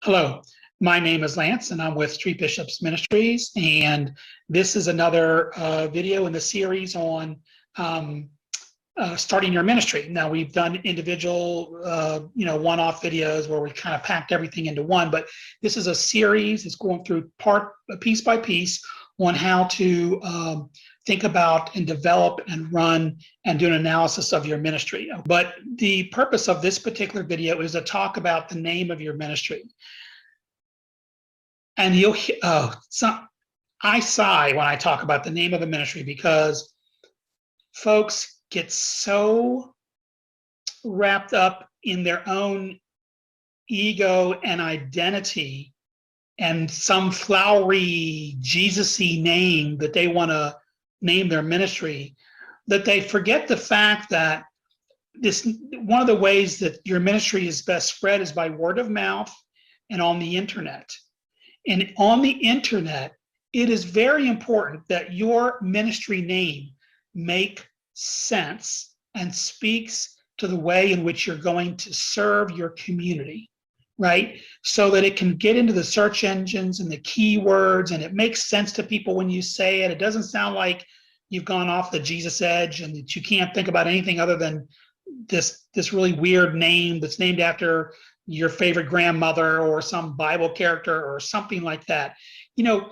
Hello, my name is Lance and I'm with Street Bishops Ministries, and this is another video in the series on um, starting your ministry. Now, we've done individual, one-off videos where we kind of packed everything into one, but this is a series. It's going through piece by piece on how to think about and develop and run and do an analysis of your ministry. But the purpose of this particular video is to talk about the name of your ministry. And I sigh when I talk about the name of the ministry, because folks get so wrapped up in their own ego and identity and some flowery Jesus-y name that they want to name their ministry, that they forget the fact that one of the ways that your ministry is best spread is by word of mouth and on the internet. And on the internet, it is very important that your ministry name make sense and speaks to the way in which you're going to serve your community, right? So that it can get into the search engines and the keywords, and it makes sense to people when you say it. It doesn't sound like you've gone off the Jesus edge and that you can't think about anything other than this really weird name that's named after your favorite grandmother or some Bible character or something like that. You know,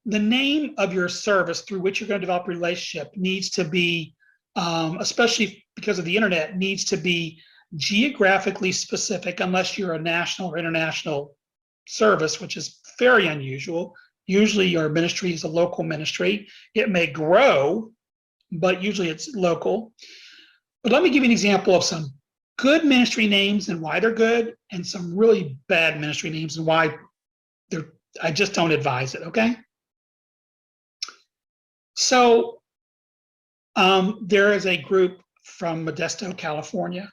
the name of your service through which you're going to develop a relationship needs to be, especially because of the internet, needs to be geographically specific, unless you're a national or international service, which is very unusual. Usually your ministry is a local ministry. It may grow, but usually it's local. But let me give you an example of some good ministry names and why they're good, and some really bad ministry names and why I just don't advise it, okay? So there is a group from Modesto, California,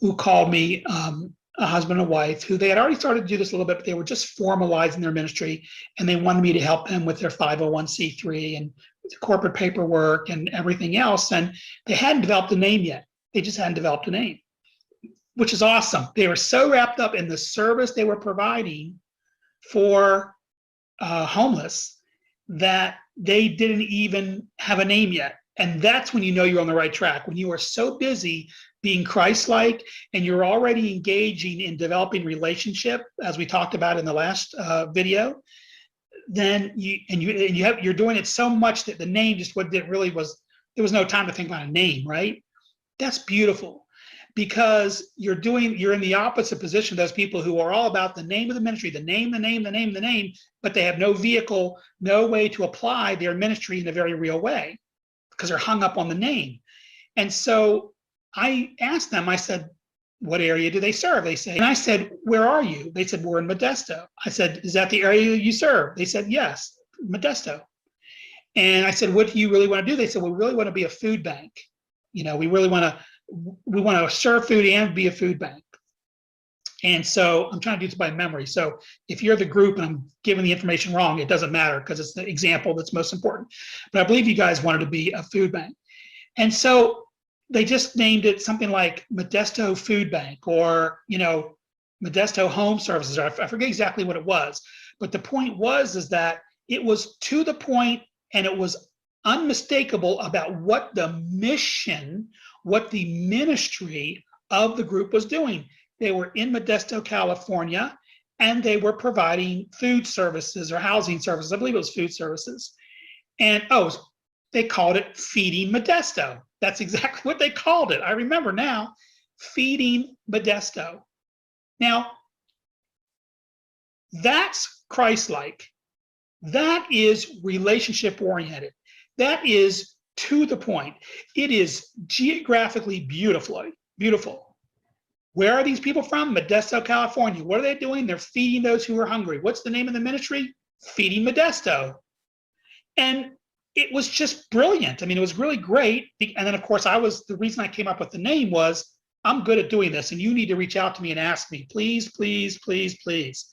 who called me, a husband and wife, who they had already started to do this a little bit, but they were just formalizing their ministry, and they wanted me to help them with their 501c3 and the corporate paperwork and everything else, and they hadn't developed a name yet. They just hadn't developed a name, which is awesome. They were so wrapped up in the service they were providing for homeless that they didn't even have a name yet. And that's when you know you're on the right track. When you are so busy being Christ-like and you're already engaging in developing relationship, as we talked about in the last video, then you're doing it so much that the name just there was no time to think about a name, right? That's beautiful, because you're in the opposite position of those people who are all about the name of the ministry, the name, but they have no vehicle, no way to apply their ministry in a very real way, because they're hung up on the name. And so I asked them, I said, what area do they serve? They say, and I said, where are you? They said, we're in Modesto. I said, is that the area you serve? They said, yes, Modesto. And I said, what do you really want to do? They said, we really want to be a food bank. You know, we want to serve food and be a food bank. And so I'm trying to do this by memory. So if you're the group and I'm giving the information wrong, it doesn't matter, because it's the example that's most important. But I believe you guys wanted to be a food bank. And so they just named it something like Modesto Food Bank, or, Modesto Home Services. I forget exactly what it was. But the point is that it was to the point, and it was unmistakable about what the mission, what the ministry of the group was doing. They were in Modesto, California, and they were providing food services or housing services. I believe it was food services. And they called it Feeding Modesto. That's exactly what they called it. I remember now, Feeding Modesto. Now, that's Christ-like. That is relationship-oriented. That is to the point. It is geographically beautiful. Where are these people from? Modesto, California. What are they doing? They're feeding those who are hungry. What's the name of the ministry? Feeding Modesto. And it was just brilliant. I mean, it was really great. And then, of course, the reason I came up with the name was, I'm good at doing this, and you need to reach out to me and ask me, please, please, please, please,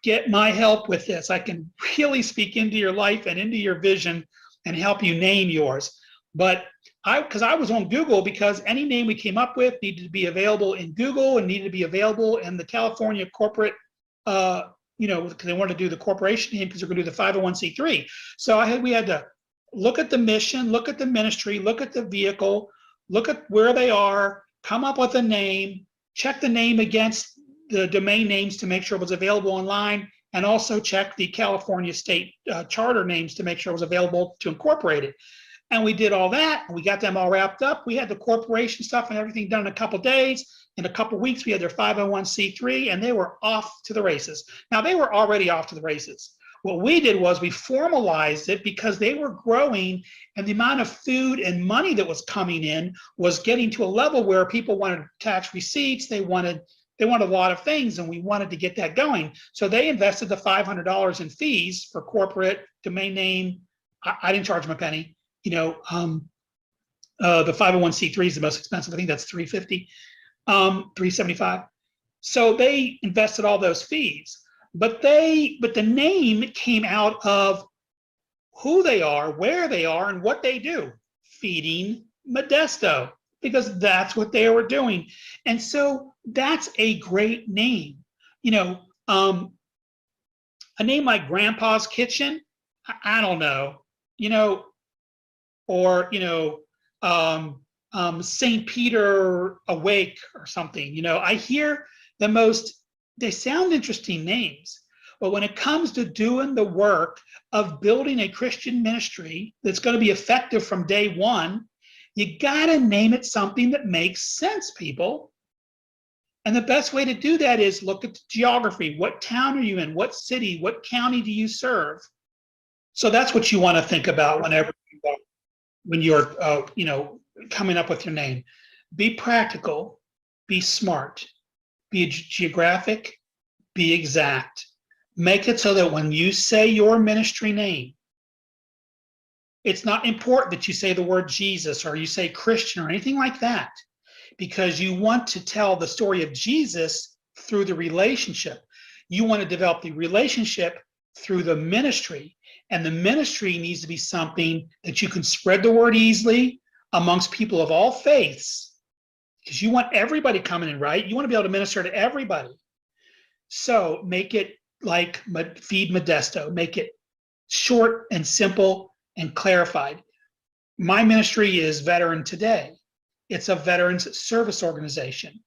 get my help with this. I can really speak into your life and into your vision and help you name yours. But because I was on Google, because any name we came up with needed to be available in Google and needed to be available in the California corporate you know, because they wanted to do the corporation name because they're going to do the 501c3. So we had to look at the mission, look at the ministry, look at the vehicle, look at where they are, come up with a name, check the name against the domain names to make sure it was available online, and also check the California state charter names to make sure it was available to incorporate it. And we did all that. We got them all wrapped up. We had the corporation stuff and everything done in a couple of days. In a couple of weeks, we had their 501c3, and they were off to the races. Now, they were already off to the races. What we did was we formalized it because they were growing, and the amount of food and money that was coming in was getting to a level where people wanted tax receipts. They wanted a lot of things, and we wanted to get that going. So they invested the $500 in fees for corporate domain name. I didn't charge them a penny. You know, the 501c3 is the most expensive. I think that's $350, $375. So they invested all those fees, but the name came out of who they are, where they are, and what they do, feeding Modesto, because that's what they were doing. And so that's a great name. You know, a name like Grandpa's Kitchen, I don't know, you know, or, you know, St. Peter Awake or something. You know, I hear they sound interesting names, but when it comes to doing the work of building a Christian ministry that's going to be effective from day one, you got to name it something that makes sense, people. And the best way to do that is look at the geography. What town are you in? What city? What county do you serve? So that's what you want to think about when you're you know, coming up with your name. Be practical, be smart, be geographic, be exact. Make it so that when you say your ministry name, it's not important that you say the word Jesus or you say Christian or anything like that, because you want to tell the story of Jesus through the relationship. You want to develop the relationship through the ministry. And the ministry needs to be something that you can spread the word easily amongst people of all faiths, because you want everybody coming in, right? You want to be able to minister to everybody. So make it like Feed Modesto. Make it short and simple and clarified. My ministry is Veteran Today. It's a veterans service organization.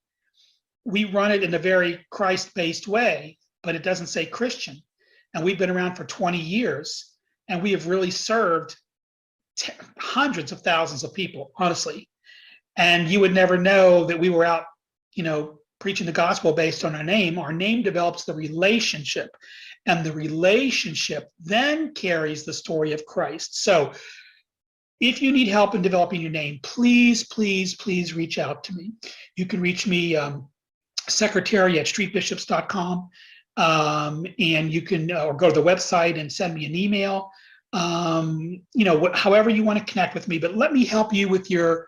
We run it in a very Christ-based way, but it doesn't say Christian. And we've been around for 20 years, and we have really served hundreds of thousands of people, honestly. And you would never know that we were out, you know, preaching the gospel based on our name. Our name develops the relationship, and the relationship then carries the story of Christ. So if you need help in developing your name, please, please, please reach out to me. You can reach me, secretary@streetbishops.com. And you can or go to the website and send me an email. You know, however you want to connect with me, but let me help you with your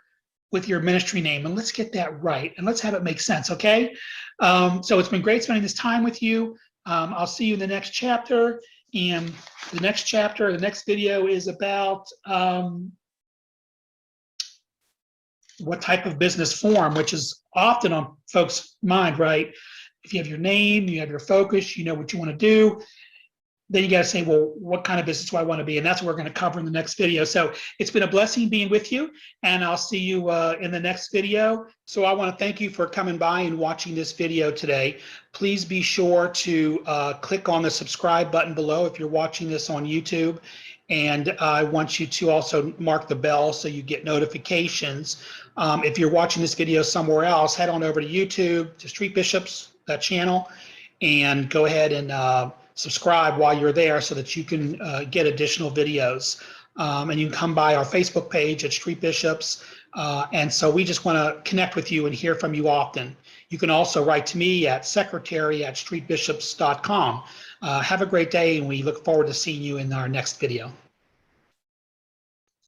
ministry name, and let's get that right, and let's have it make sense, okay? So it's been great spending this time with you. I'll see you in the next chapter, and the next video is about what type of business form, which is often on folks' mind, right? If you have your name, you have your focus, you know what you want to do, then you got to say, well, what kind of business do I want to be? And that's what we're going to cover in the next video. So it's been a blessing being with you, and I'll see you in the next video. So I want to thank you for coming by and watching this video today. Please be sure to click on the subscribe button below if you're watching this on YouTube. And I want you to also mark the bell so you get notifications. If you're watching this video somewhere else, head on over to YouTube, to Street Bishops, that channel, and go ahead and subscribe while you're there so that you can get additional videos. And you can come by our Facebook page at Street Bishops. And so we just want to connect with you and hear from you often. You can also write to me at secretary@streetbishops.com. Have a great day, and we look forward to seeing you in our next video.